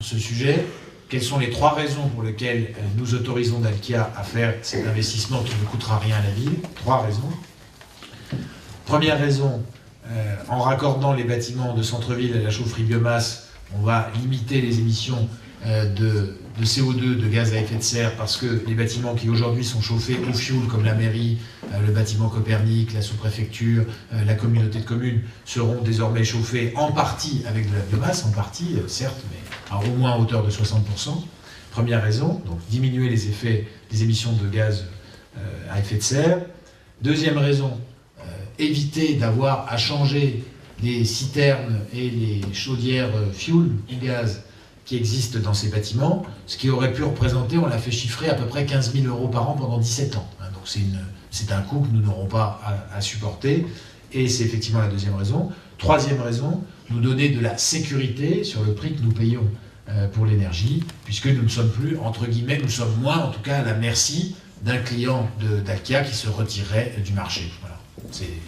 ce sujet. Quelles sont les 3 raisons pour lesquelles nous autorisons Dalkia à faire cet investissement qui ne coûtera rien à la ville? 3 raisons. Première raison, en raccordant les bâtiments de centre-ville à la chaufferie biomasse, on va limiter les émissions de CO2, de gaz à effet de serre, parce que les bâtiments qui aujourd'hui sont chauffés au fioul, comme la mairie, le bâtiment Copernic, la sous-préfecture, la communauté de communes, seront désormais chauffés en partie avec de la biomasse, en partie, certes, mais au moins à hauteur de 60%. Première raison, donc diminuer les effets des émissions de gaz à effet de serre. Deuxième raison, éviter d'avoir à changer les citernes et les chaudières fioul et gaz qui existent dans ces bâtiments, ce qui aurait pu représenter, on l'a fait chiffrer, à peu près 15 000 € par an pendant 17 ans. Donc c'est un coût que nous n'aurons pas à supporter, et c'est effectivement la deuxième raison. Troisième raison, nous donner de la sécurité sur le prix que nous payons pour l'énergie, puisque nous ne sommes plus, entre guillemets, nous sommes moins, en tout cas, à la merci d'un client de Dalkia qui se retirerait du marché. Voilà.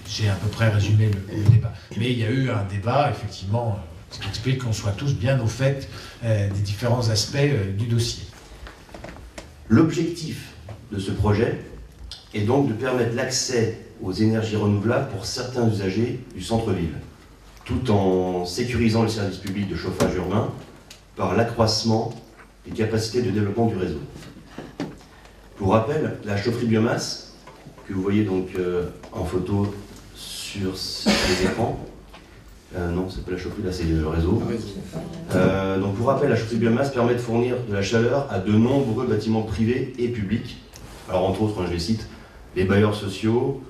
J'ai à peu près résumé le débat. Mais il y a eu un débat, effectivement, ce qui explique qu'on soit tous bien au fait des différents aspects du dossier. L'objectif de ce projet est donc de permettre l'accès aux énergies renouvelables pour certains usagers du centre-ville, tout en sécurisant le service public de chauffage urbain par l'accroissement des capacités de développement du réseau. Pour rappel, la chaufferie biomasse, que vous voyez donc en photo sur les écrans, non, c'est pas la chaufferie, là c'est le réseau. Donc pour rappel, la chaufferie biomasse permet de fournir de la chaleur à de nombreux bâtiments privés et publics. Alors entre autres, je les cite, les bailleurs sociaux,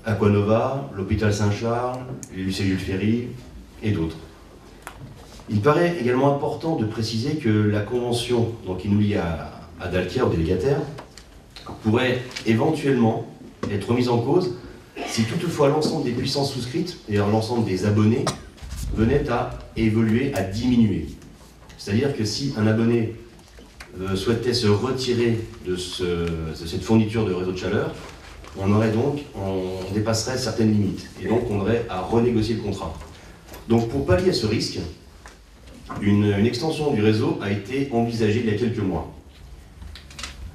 Aquanova, l'hôpital Saint-Charles, les lycées Jules Ferry et d'autres. Il paraît également important de préciser que la convention qui nous lie à Dalkia, au délégataire, pourrait éventuellement être mise en cause si toutefois l'ensemble des puissances souscrites, et l'ensemble des abonnés, venait à évoluer, à diminuer. C'est-à-dire que si un abonné souhaitait se retirer de cette fourniture de réseau de chaleur, on dépasserait certaines limites, et donc on aurait à renégocier le contrat. Donc pour pallier à ce risque, une extension du réseau a été envisagée il y a quelques mois.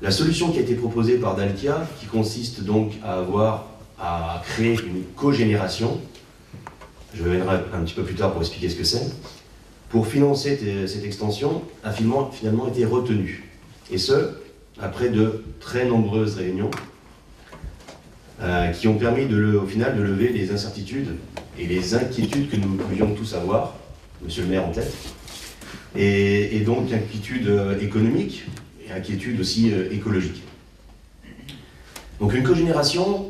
La solution qui a été proposée par Dalkia, qui consiste donc à créer une cogénération, je reviendrai un petit peu plus tard pour expliquer ce que c'est, pour financer cette extension, a finalement été retenue. Et ce, après de très nombreuses réunions, qui ont permis au final de lever les incertitudes et les inquiétudes que nous pouvions tous avoir, monsieur le maire en tête, et donc inquiétude économique et inquiétude aussi écologique. Donc une cogénération,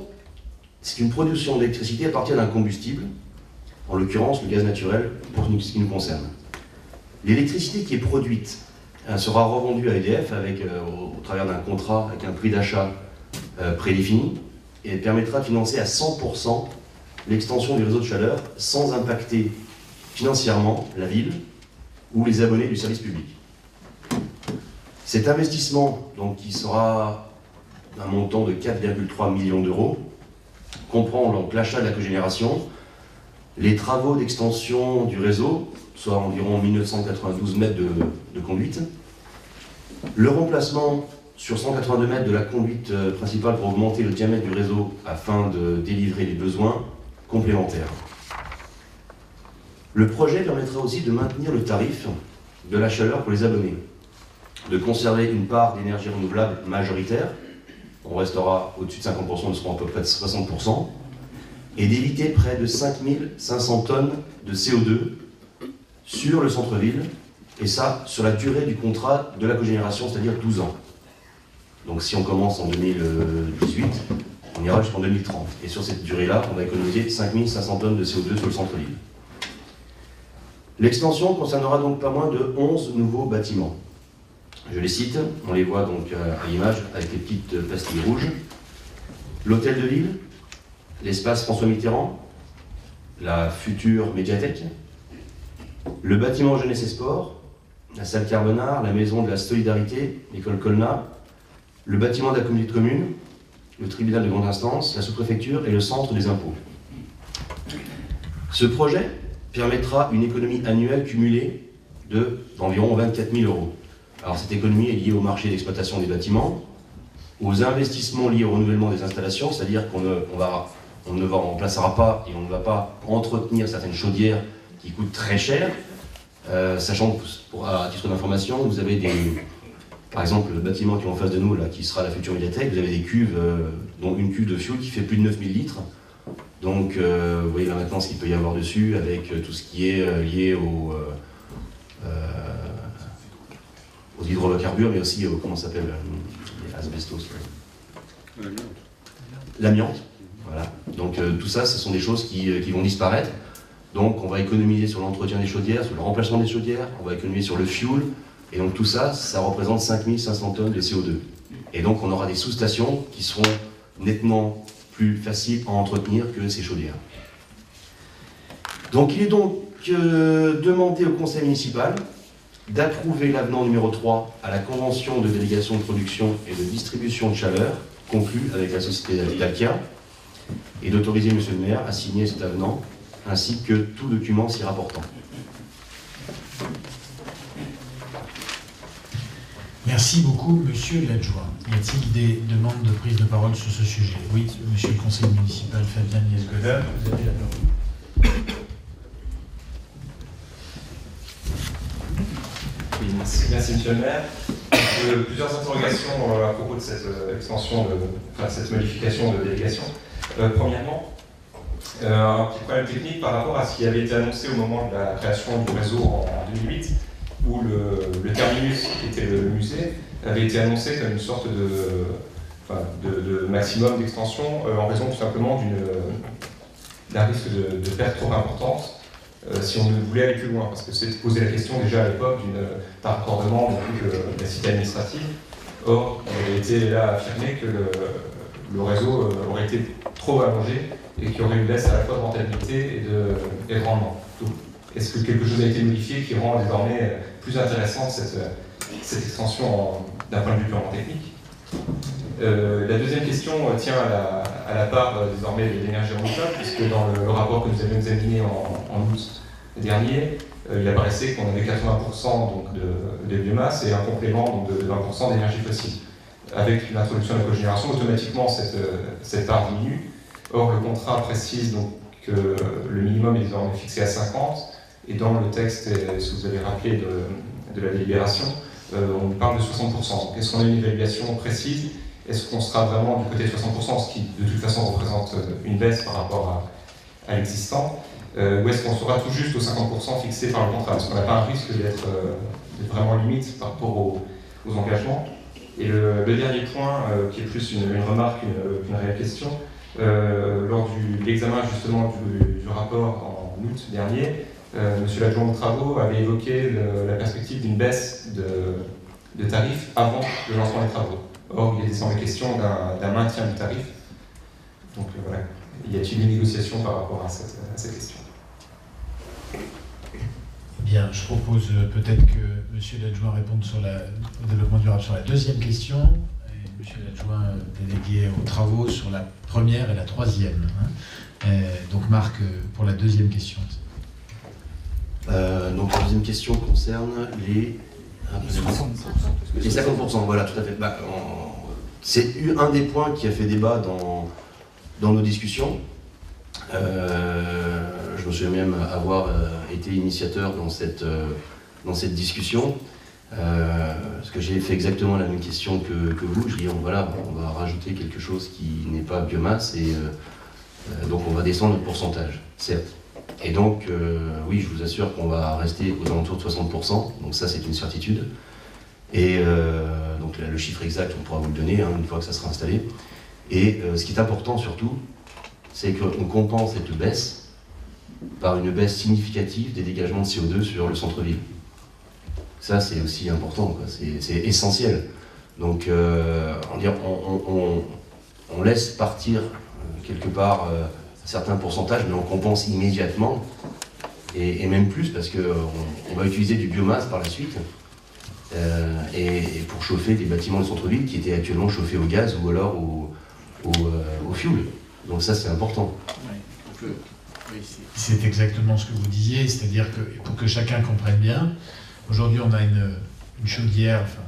c'est une production d'électricité à partir d'un combustible, en l'occurrence le gaz naturel pour ce qui nous concerne. L'électricité qui est produite sera revendue à EDF au travers d'un contrat avec un prix d'achat prédéfini, et elle permettra de financer à 100% l'extension du réseau de chaleur sans impacter financièrement la ville ou les abonnés du service public. Cet investissement, donc, qui sera d'un montant de 4,3 millions d'euros, comprend donc l'achat de la cogénération, les travaux d'extension du réseau, soit environ 1992 mètres de conduite, le remplacement sur 182 mètres de la conduite principale pour augmenter le diamètre du réseau afin de délivrer les besoins complémentaires. Le projet permettra aussi de maintenir le tarif de la chaleur pour les abonnés, de conserver une part d'énergie renouvelable majoritaire, on restera au-dessus de 50%, nous serons à peu près de 60%, et d'éviter près de 5500 tonnes de CO2 sur le centre-ville, et ça sur la durée du contrat de la cogénération, c'est-à-dire 12 ans. Donc si on commence en 2018, on ira jusqu'en 2030. Et sur cette durée-là, on va économiser 5500 tonnes de CO2 sur le centre-ville. L'extension concernera donc pas moins de 11 nouveaux bâtiments. Je les cite, on les voit donc à l'image avec les petites pastilles rouges. L'hôtel de ville, l'espace François Mitterrand, la future médiathèque, le bâtiment Jeunesse et Sport, la salle Carbonard, la maison de la Solidarité, l'école Colna, le bâtiment de la communauté de communes, le tribunal de grande instance, la sous-préfecture et le centre des impôts. Ce projet permettra une économie annuelle cumulée d'environ 24 000 euros. Alors cette économie est liée au marché d'exploitation des bâtiments, aux investissements liés au renouvellement des installations, c'est-à-dire qu'on ne remplacera pas et on ne va pas entretenir certaines chaudières qui coûtent très cher, sachant que, à titre d'information, vous avez par exemple, le bâtiment qui est en face de nous, là, qui sera la future médiathèque, vous avez des cuves, dont une cuve de fioul qui fait plus de 9000 litres. Donc, vous voyez là maintenant ce qu'il peut y avoir dessus, avec tout ce qui est lié aux hydrocarbures, mais aussi, comment ça s'appelle, asbestos. L'amiante. Voilà. Donc, tout ça, ce sont des choses qui vont disparaître. Donc, on va économiser sur l'entretien des chaudières, sur le remplacement des chaudières, on va économiser sur le fioul. Et donc tout ça, ça représente 5500 tonnes de CO2. Et donc on aura des sous-stations qui seront nettement plus faciles à entretenir que ces chaudières. Donc il est donc demandé au conseil municipal d'approuver l'avenant numéro 3 à la convention de délégation de production et de distribution de chaleur conclue avec la société Dalkia et d'autoriser M. le maire à signer cet avenant ainsi que tout document s'y rapportant. Merci beaucoup, monsieur l'adjoint. Y a-t-il des demandes de prise de parole sur ce sujet? Oui, monsieur le conseiller municipal Fabien Niesgoda, vous avez la parole. Oui, merci monsieur le maire. Plusieurs interrogations à propos de cette extension, cette modification de délégation. Premièrement, un petit problème technique par rapport à ce qui avait été annoncé au moment de la création du réseau en 2008. Où le terminus, qui était le musée, avait été annoncé comme une sorte de maximum d'extension en raison tout simplement d'un risque de perte trop importante si on voulait aller plus loin. Parce que c'était posé la question déjà à l'époque d'un raccordement de la cité administrative. Or, il avait été là affirmé que le réseau aurait été trop allongé et qu'il y aurait une baisse à la fois de rentabilité et de rendement. Est-ce que quelque chose a été modifié qui rend désormais plus intéressante cette extension d'un point de vue purement technique? La deuxième question tient à la part désormais de l'énergie renouvelable, puisque dans le rapport que nous avions examiné en août dernier, il apparaissait qu'on avait 80% donc, de biomasse et un complément donc, de 20% d'énergie fossile. Avec l'introduction de la cogénération, automatiquement cette part diminue. Or, le contrat précise donc, que le minimum est désormais fixé à 50%. Et dans le texte, ce que vous avez rappelé de la délibération, on parle de 60%. Donc, est-ce qu'on a une évaluation précise? Est-ce qu'on sera vraiment du côté de 60%, ce qui de toute façon représente une baisse par rapport à l'existant? Ou est-ce qu'on sera tout juste aux 50% fixés par le contrat? Parce qu'on n'a pas un risque d'être vraiment limite par rapport aux engagements. Et le dernier point, qui est plus une remarque qu'une réelle question, lors de l'examen justement du rapport en août dernier, monsieur l'adjoint aux travaux avait évoqué la perspective d'une baisse de tarifs avant le lancement des travaux. Or, il est désormais question d'un maintien du tarif. Donc voilà, y a-t-il une négociation par rapport à cette question? Bien, je propose peut-être que monsieur l'adjoint réponde au développement durable sur la deuxième question, et monsieur l'adjoint délégué aux travaux sur la première et la troisième. Donc Marc, pour la deuxième question. Donc la deuxième question concerne les 50%, voilà, tout à fait. C'est un des points qui a fait débat dans nos discussions. Je me souviens même avoir été initiateur dans cette discussion, parce que j'ai fait exactement la même question que vous. Je dis, voilà, on va rajouter quelque chose qui n'est pas biomasse, et donc on va descendre notre pourcentage, certes. Et donc, oui, je vous assure qu'on va rester aux alentours de 60%, donc ça c'est une certitude. Et donc là, le chiffre exact, on pourra vous le donner une fois que ça sera installé. Et ce qui est important surtout, c'est qu'on compense cette baisse par une baisse significative des dégagements de CO2 sur le centre-ville. Ça c'est aussi important, quoi. C'est essentiel. Donc on laisse partir quelque part certains pourcentages, mais on compense immédiatement, et même plus, parce qu'on va utiliser du biomasse par la suite, et pour chauffer des bâtiments de centre-ville qui étaient actuellement chauffés au gaz ou alors au fioul. Donc ça, c'est important. C'est exactement ce que vous disiez, c'est-à-dire que pour que chacun comprenne bien, Aujourd'hui, on a une chaudière, enfin,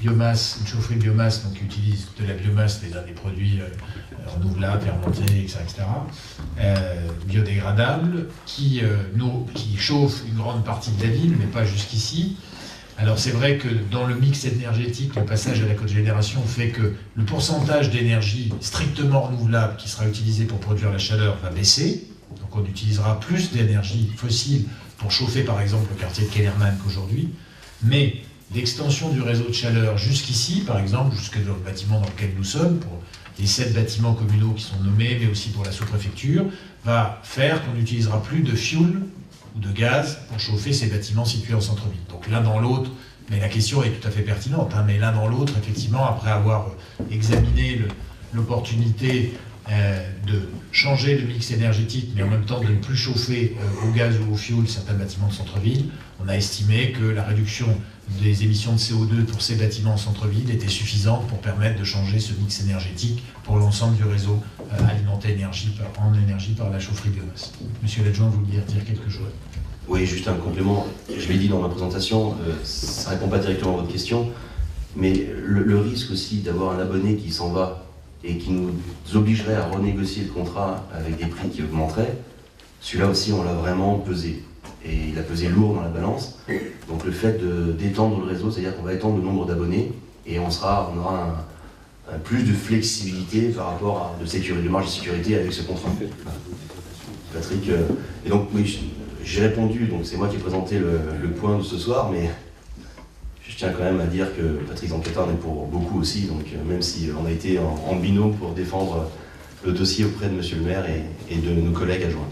biomasse, une chaufferie biomasse, donc qui utilise de la biomasse, des produits renouvelables, fermentés, etc., biodégradables, qui chauffe une grande partie de la ville, mais pas jusqu'ici. Alors c'est vrai que dans le mix énergétique, le passage à la cogénération fait que le pourcentage d'énergie strictement renouvelable qui sera utilisé pour produire la chaleur va baisser. Donc on utilisera plus d'énergie fossile pour chauffer par exemple le quartier de Kellerman qu'aujourd'hui. Mais l'extension du réseau de chaleur jusqu'ici, par exemple, jusque dans le bâtiment dans lequel nous sommes, pour les 7 bâtiments communaux qui sont nommés, mais aussi pour la sous-préfecture, va faire qu'on n'utilisera plus de fioul ou de gaz pour chauffer ces bâtiments situés en centre-ville. Donc l'un dans l'autre, mais la question est tout à fait pertinente, hein, mais l'un dans l'autre, effectivement, après avoir examiné l'opportunité de changer le mix énergétique, mais en même temps de ne plus chauffer au gaz ou au fioul certains bâtiments de centre-ville, on a estimé que la réduction des émissions de CO2 pour ces bâtiments en centre-ville était suffisante pour permettre de changer ce mix énergétique pour l'ensemble du réseau alimenté en énergie par la chaufferie biomasse. Monsieur l'adjoint, vous vouliez dire quelque chose? Oui, juste un complément. Je l'ai dit dans ma présentation, ça ne répond pas directement à votre question, mais le risque aussi d'avoir un abonné qui s'en va et qui nous obligerait à renégocier le contrat avec des prix qui augmenteraient, celui-là aussi, on l'a vraiment pesé. Et il a pesé lourd dans la balance. Donc le fait d'étendre le réseau, c'est-à-dire qu'on va étendre le nombre d'abonnés et on aura un plus de flexibilité par rapport à de marge de sécurité avec ce contrat. Patrick, et donc oui, j'ai répondu, donc c'est moi qui ai présenté le point de ce soir, mais je tiens quand même à dire que Patrick Zanquetta en est pour beaucoup aussi, donc même si on a été en binôme pour défendre le dossier auprès de Monsieur le maire et de nos collègues adjoints.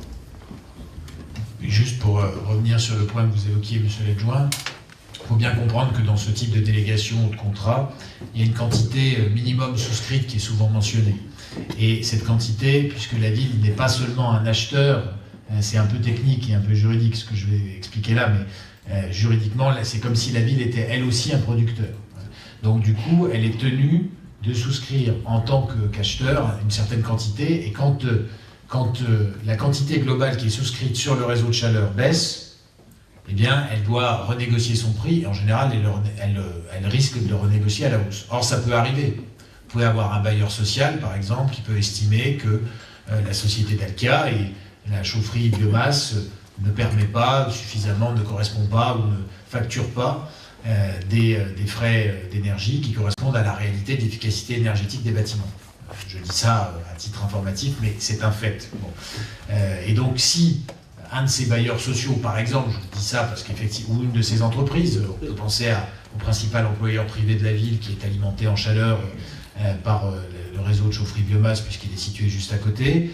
Juste pour revenir sur le point que vous évoquiez, Monsieur l'adjoint, il faut bien comprendre que dans ce type de délégation ou de contrat, il y a une quantité minimum souscrite qui est souvent mentionnée. Et cette quantité, puisque la ville n'est pas seulement un acheteur, c'est un peu technique et un peu juridique ce que je vais expliquer là, mais juridiquement, c'est comme si la ville était elle aussi un producteur. Donc du coup, elle est tenue de souscrire en tant qu'acheteur une certaine quantité, et quand la quantité globale qui est souscrite sur le réseau de chaleur baisse, eh bien, elle doit renégocier son prix, et en général, elle risque de le renégocier à la hausse. Or, ça peut arriver. Vous pouvez avoir un bailleur social, par exemple, qui peut estimer que la société Dalkia et la chaufferie biomasse ne permet pas suffisamment, ne correspond pas ou ne facture pas des frais d'énergie qui correspondent à la réalité de l'efficacité énergétique des bâtiments. Je dis ça à titre informatif, mais c'est un fait. Bon. Et donc, si un de ces bailleurs sociaux, par exemple, je dis ça parce qu'effectivement, ou une de ces entreprises, on peut penser au principal employeur privé de la ville qui est alimenté en chaleur par le réseau de chaufferie biomasse, puisqu'il est situé juste à côté,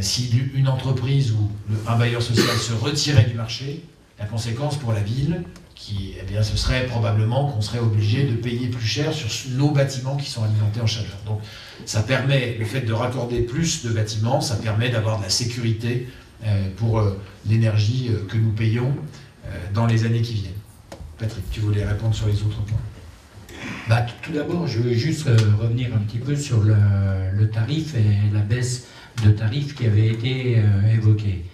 si une entreprise ou un bailleur social se retirait du marché, la conséquence pour la ville, eh bien, ce serait probablement qu'on serait obligé de payer plus cher sur nos bâtiments qui sont alimentés en chaleur. Donc ça permet, le fait de raccorder plus de bâtiments, ça permet d'avoir de la sécurité pour l'énergie que nous payons dans les années qui viennent. Patrick, tu voulais répondre sur les autres points? Tout d'abord, je veux juste revenir un petit peu sur le tarif et la baisse de tarifs qui avait été évoquée.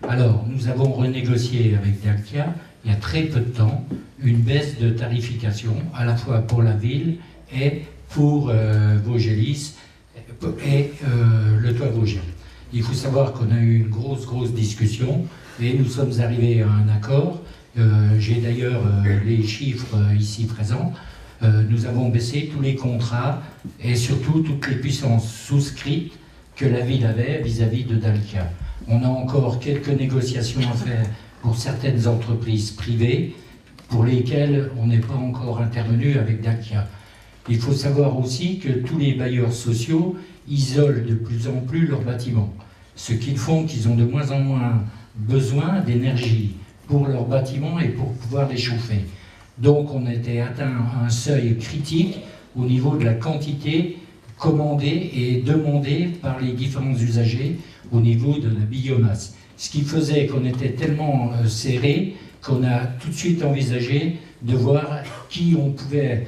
Alors, nous avons renégocié avec Dalkia, il y a très peu de temps, une baisse de tarification, à la fois pour la ville et pour Vosgelis et le toit vosgien. Il faut savoir qu'on a eu une grosse discussion et nous sommes arrivés à un accord. J'ai d'ailleurs les chiffres ici présents. Nous avons baissé tous les contrats et surtout toutes les puissances souscrites que la ville avait vis-à-vis de Dalkia. On a encore quelques négociations à faire pour certaines entreprises privées pour lesquelles on n'est pas encore intervenu avec Dalkia. Il faut savoir aussi que tous les bailleurs sociaux isolent de plus en plus leurs bâtiments, ce qui font qu'ils ont de moins en moins besoin d'énergie pour leurs bâtiments et pour pouvoir les chauffer. Donc on était atteint un seuil critique au niveau de la quantité commandée et demandée par les différents usagers au niveau de la biomasse. Ce qui faisait qu'on était tellement serré qu'on a tout de suite envisagé de voir qui on pouvait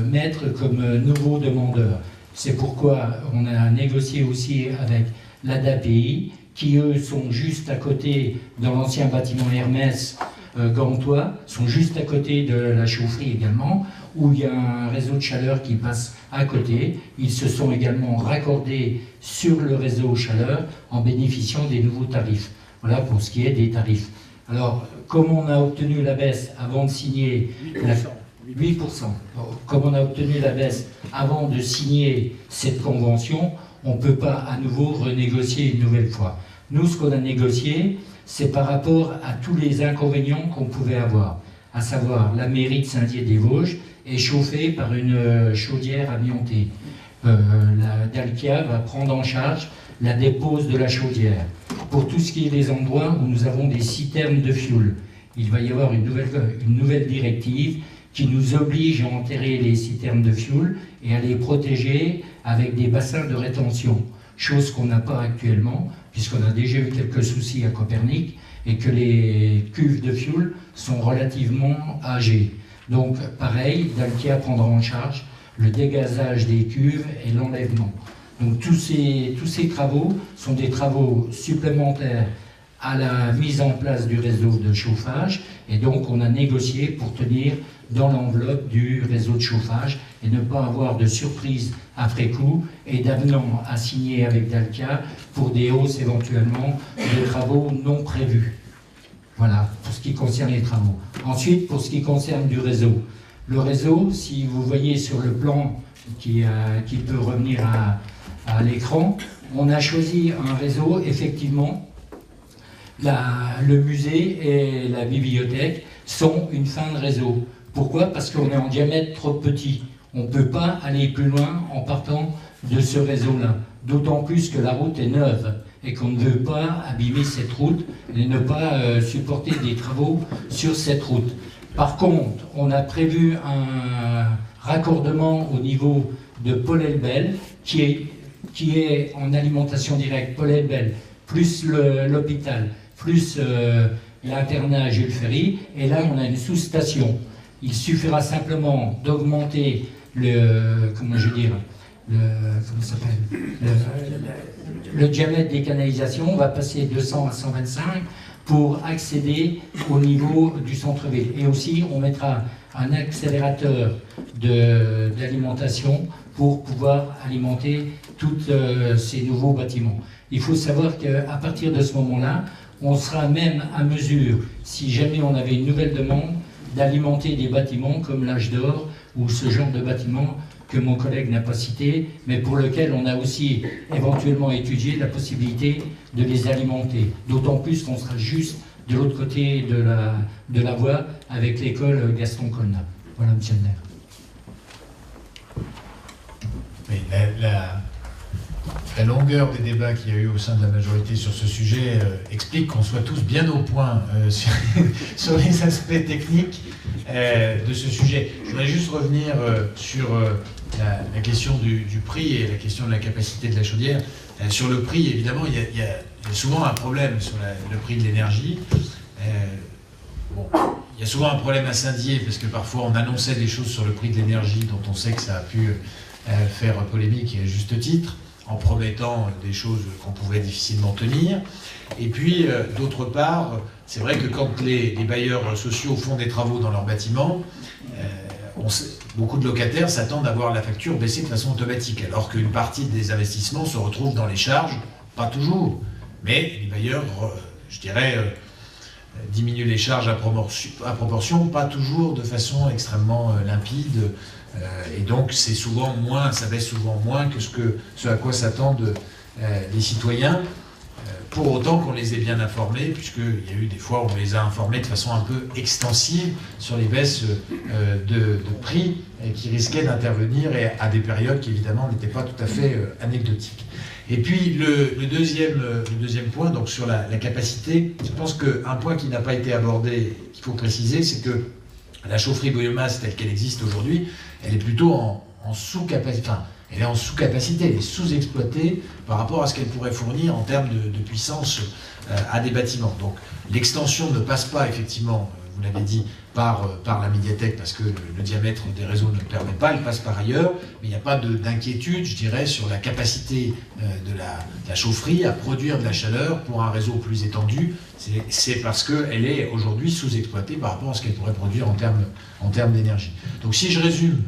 mettre comme nouveau demandeur. C'est pourquoi on a négocié aussi avec l'ADAPI, qui eux sont juste à côté dans l'ancien bâtiment Hermès, Gantois sont juste à côté de la chaufferie également, où il y a un réseau de chaleur qui passe à côté. Ils se sont également raccordés sur le réseau chaleur en bénéficiant des nouveaux tarifs. Voilà pour ce qui est des tarifs. Alors, comme on a obtenu la baisse avant de signer 8%. Comme on a obtenu la baisse avant de signer cette convention, on ne peut pas à nouveau renégocier une nouvelle fois. Nous, ce qu'on a négocié, c'est par rapport à tous les inconvénients qu'on pouvait avoir, à savoir la mairie de Saint-Dié-des-Vosges est chauffée par une chaudière amiantée. Dalkia va prendre en charge la dépose de la chaudière. Pour tout ce qui est des endroits où nous avons des citernes de fioul, il va y avoir une nouvelle directive qui nous oblige à enterrer les citernes de fioul et à les protéger avec des bassins de rétention, chose qu'on n'a pas actuellement, puisqu'on a déjà eu quelques soucis à Copernic et que les cuves de fioul sont relativement âgées. Donc pareil, Dalkia prendra en charge le dégazage des cuves et l'enlèvement. Donc tous ces travaux sont des travaux supplémentaires à la mise en place du réseau de chauffage, et donc on a négocié pour tenir dans l'enveloppe du réseau de chauffage et ne pas avoir de surprise après coup et d'avenant à signer avec Dalkia pour des hausses éventuellement de travaux non prévus. Voilà, pour ce qui concerne les travaux. Ensuite, pour ce qui concerne du réseau. Le réseau, si vous voyez sur le plan qui peut revenir à l'écran, on a choisi un réseau, effectivement, le musée et la bibliothèque sont une fin de réseau. Pourquoi? Parce qu'on est en diamètre trop petit. On ne peut pas aller plus loin en partant de ce réseau-là. D'autant plus que la route est neuve et qu'on ne veut pas abîmer cette route et ne pas supporter des travaux sur cette route. Par contre, on a prévu un raccordement au niveau de Paul-Elbel qui est en alimentation directe. Paul-Elbel plus l'hôpital, plus l'internat Jules Ferry, et là on a une sous-station. Il suffira simplement d'augmenter le diamètre des canalisations. On va passer de 100 à 125 pour accéder au niveau du centre-ville. Et aussi, on mettra un accélérateur d'alimentation pour pouvoir alimenter tous ces nouveaux bâtiments. Il faut savoir qu'à partir de ce moment-là, on sera même à mesure, si jamais on avait une nouvelle demande, d'alimenter des bâtiments comme l'Âge d'Or ou ce genre de bâtiments que mon collègue n'a pas cité, mais pour lequel on a aussi éventuellement étudié la possibilité de les alimenter. D'autant plus qu'on sera juste de l'autre côté de la voie avec l'école Gaston Colnat. Voilà, monsieur le maire. Oui, la longueur des débats qu'il y a eu au sein de la majorité sur ce sujet explique qu'on soit tous bien au point sur les aspects techniques de ce sujet. Je voudrais juste revenir sur la question du prix et la question de la capacité de la chaudière. Sur le prix, évidemment, il y a souvent un problème sur le prix de l'énergie. Il y a souvent un problème à Saint-Dié parce que parfois on annonçait des choses sur le prix de l'énergie dont on sait que ça a pu faire polémique et à juste titre, en promettant des choses qu'on pouvait difficilement tenir. Et puis, d'autre part, c'est vrai que quand les bailleurs sociaux font des travaux dans leurs bâtiments, beaucoup de locataires s'attendent à voir la facture baisser de façon automatique, alors qu'une partie des investissements se retrouve dans les charges, pas toujours, mais les bailleurs, je dirais, diminuent les charges à proportion, pas toujours de façon extrêmement limpide, et donc c'est souvent moins, ça baisse souvent moins que ce à quoi s'attendent les citoyens, pour autant qu'on les ait bien informés, puisqu'il y a eu des fois où on les a informés de façon un peu extensive sur les baisses de prix qui risquaient d'intervenir et à des périodes qui évidemment n'étaient pas tout à fait anecdotiques. Et puis le deuxième point, donc sur la capacité, je pense qu'un point qui n'a pas été abordé, qu'il faut préciser, c'est que la chaufferie biomasse telle qu'elle existe aujourd'hui, elle est plutôt en sous-capacité. Enfin, elle est en sous-capacité, elle est sous-exploitée par rapport à ce qu'elle pourrait fournir en termes de puissance à des bâtiments. Donc l'extension ne passe pas, effectivement, vous vous l'avez dit, par la médiathèque, parce que le diamètre des réseaux ne le permet pas, elle passe par ailleurs, mais il n'y a pas d'inquiétude, je dirais, sur la capacité de la chaufferie à produire de la chaleur pour un réseau plus étendu. C'est parce qu'elle est aujourd'hui sous-exploitée par rapport à ce qu'elle pourrait produire en termes d'énergie. Donc si je résume